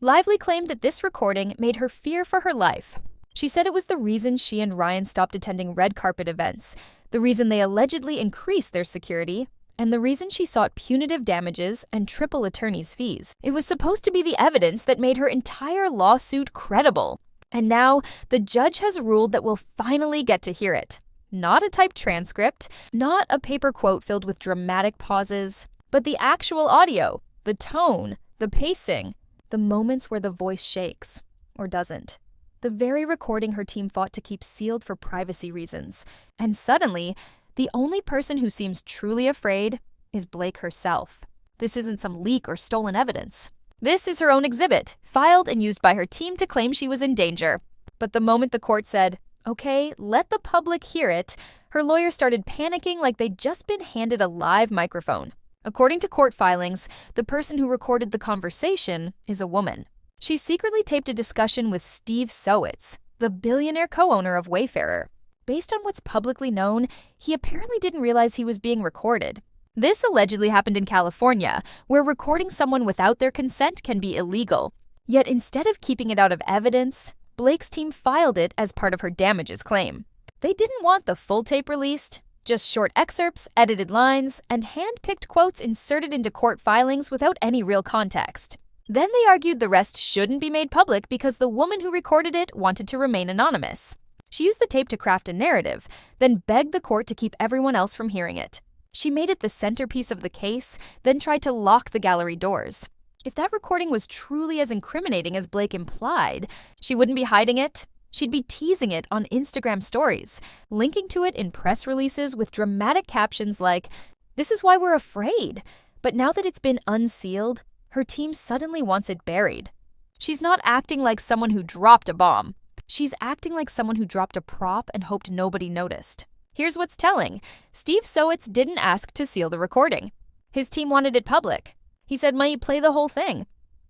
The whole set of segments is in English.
Lively claimed that this recording made her fear for her life. She said it was the reason she and Ryan stopped attending red carpet events, the reason they allegedly increased their security, and the reason she sought punitive damages and triple attorney's fees. It was supposed to be the evidence that made her entire lawsuit credible. And now, the judge has ruled that we'll finally get to hear it. Not a typed transcript, not a paper quote filled with dramatic pauses, but the actual audio, the tone, the pacing, the moments where the voice shakes, or doesn't. The very recording her team fought to keep sealed for privacy reasons. And suddenly, the only person who seems truly afraid is Blake herself. This isn't some leak or stolen evidence. This is her own exhibit, filed and used by her team to claim she was in danger. But the moment the court said, "Okay, let the public hear it," her lawyer started panicking like they'd just been handed a live microphone. According to court filings, the person who recorded the conversation is a woman. She secretly taped a discussion with Steve Sowitz, the billionaire co-owner of Wayfarer. Based on what's publicly known, he apparently didn't realize he was being recorded. This allegedly happened in California, where recording someone without their consent can be illegal. Yet instead of keeping it out of evidence, Blake's team filed it as part of her damages claim. They didn't want the full tape released, just short excerpts, edited lines, and hand-picked quotes inserted into court filings without any real context. Then they argued the rest shouldn't be made public because the woman who recorded it wanted to remain anonymous. She used the tape to craft a narrative, then begged the court to keep everyone else from hearing it. She made it the centerpiece of the case, then tried to lock the gallery doors. If that recording was truly as incriminating as Blake implied, she wouldn't be hiding it. She'd be teasing it on Instagram stories, linking to it in press releases with dramatic captions like, "This is why we're afraid." But now that it's been unsealed, her team suddenly wants it buried. She's not acting like someone who dropped a bomb. She's acting like someone who dropped a prop and hoped nobody noticed. Here's what's telling. Steve Sowitz didn't ask to seal the recording. His team wanted it public. He said, "Might play the whole thing."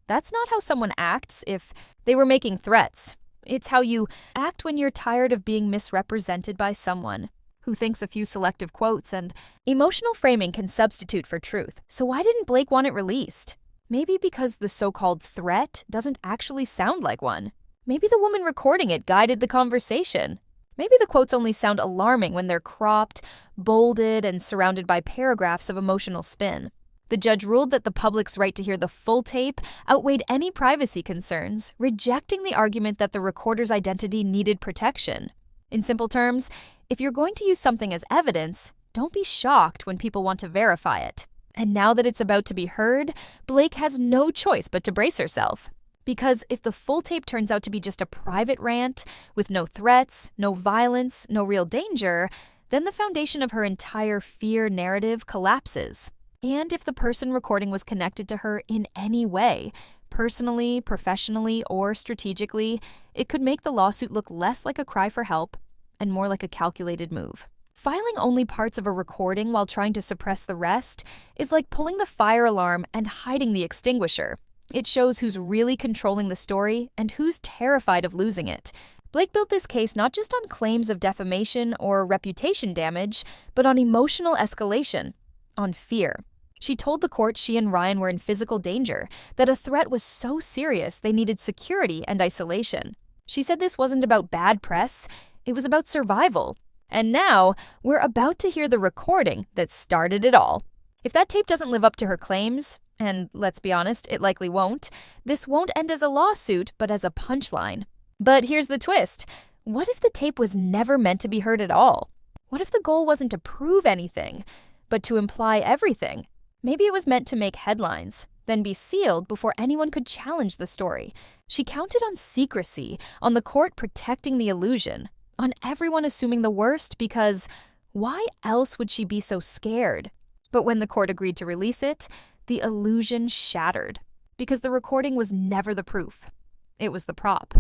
That's not how someone acts if they were making threats. It's how you act when you're tired of being misrepresented by someone who thinks a few selective quotes and emotional framing can substitute for truth. So why didn't Blake want it released? Maybe because the so-called threat doesn't actually sound like one. Maybe the woman recording it guided the conversation. Maybe the quotes only sound alarming when they're cropped, bolded, and surrounded by paragraphs of emotional spin. The judge ruled that the public's right to hear the full tape outweighed any privacy concerns, rejecting the argument that the recorder's identity needed protection. In simple terms, if you're going to use something as evidence, don't be shocked when people want to verify it. And now that it's about to be heard, Blake has no choice but to brace herself. Because if the full tape turns out to be just a private rant, with no threats, no violence, no real danger, then the foundation of her entire fear narrative collapses. And if the person recording was connected to her in any way, personally, professionally, or strategically, it could make the lawsuit look less like a cry for help and more like a calculated move. Filing only parts of a recording while trying to suppress the rest is like pulling the fire alarm and hiding the extinguisher. It shows who's really controlling the story and who's terrified of losing it. Blake built this case not just on claims of defamation or reputation damage, but on emotional escalation, on fear. She told the court she and Ryan were in physical danger, that a threat was so serious they needed security and isolation. She said this wasn't about bad press, it was about survival. And now, we're about to hear the recording that started it all. If that tape doesn't live up to her claims, and let's be honest, it likely won't, this won't end as a lawsuit, but as a punchline. But here's the twist. What if the tape was never meant to be heard at all? What if the goal wasn't to prove anything, but to imply everything? Maybe it was meant to make headlines, then be sealed before anyone could challenge the story. She counted on secrecy, on the court protecting the illusion, on everyone assuming the worst because why else would she be so scared? But when the court agreed to release it, the illusion shattered because the recording was never the proof. It was the prop.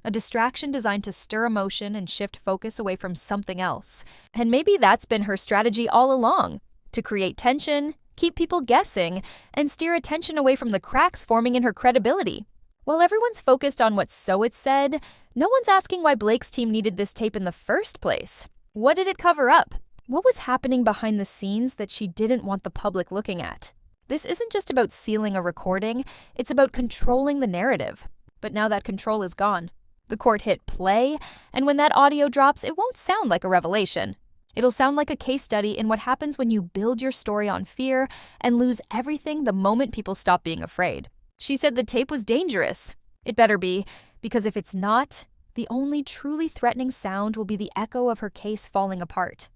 A distraction designed to stir emotion and shift focus away from something else. And maybe that's been her strategy all along, to create tension, keep people guessing, and steer attention away from the cracks forming in her credibility. While everyone's focused on what Sowitz said, no one's asking why Blake's team needed this tape in the first place. What did it cover up? What was happening behind the scenes that she didn't want the public looking at? This isn't just about sealing a recording, it's about controlling the narrative. But now that control is gone. The court hit play, and when that audio drops, it won't sound like a revelation. It'll sound like a case study in what happens when you build your story on fear and lose everything the moment people stop being afraid. She said the tape was dangerous. It better be, because if it's not, the only truly threatening sound will be the echo of her case falling apart.